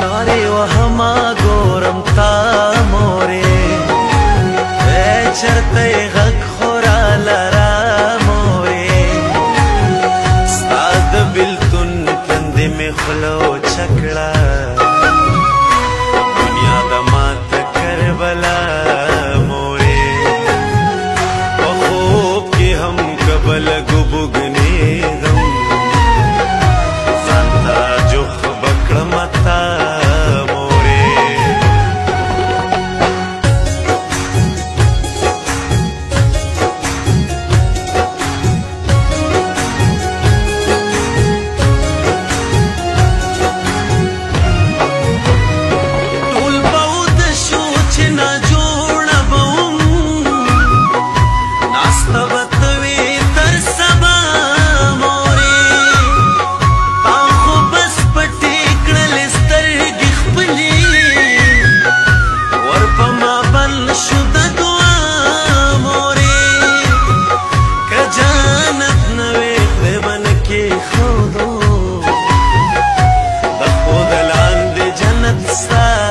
نارې وهما ګورم تا مورې چرته یې غږ خو راله مورې ستا د بېلتون تندې مې خوله وچه کړه دنیا د ماته کربلا مورې په خوب کې هم که به لږ وبوږنېږم ځان ته جوخ به کړمه تا Stop.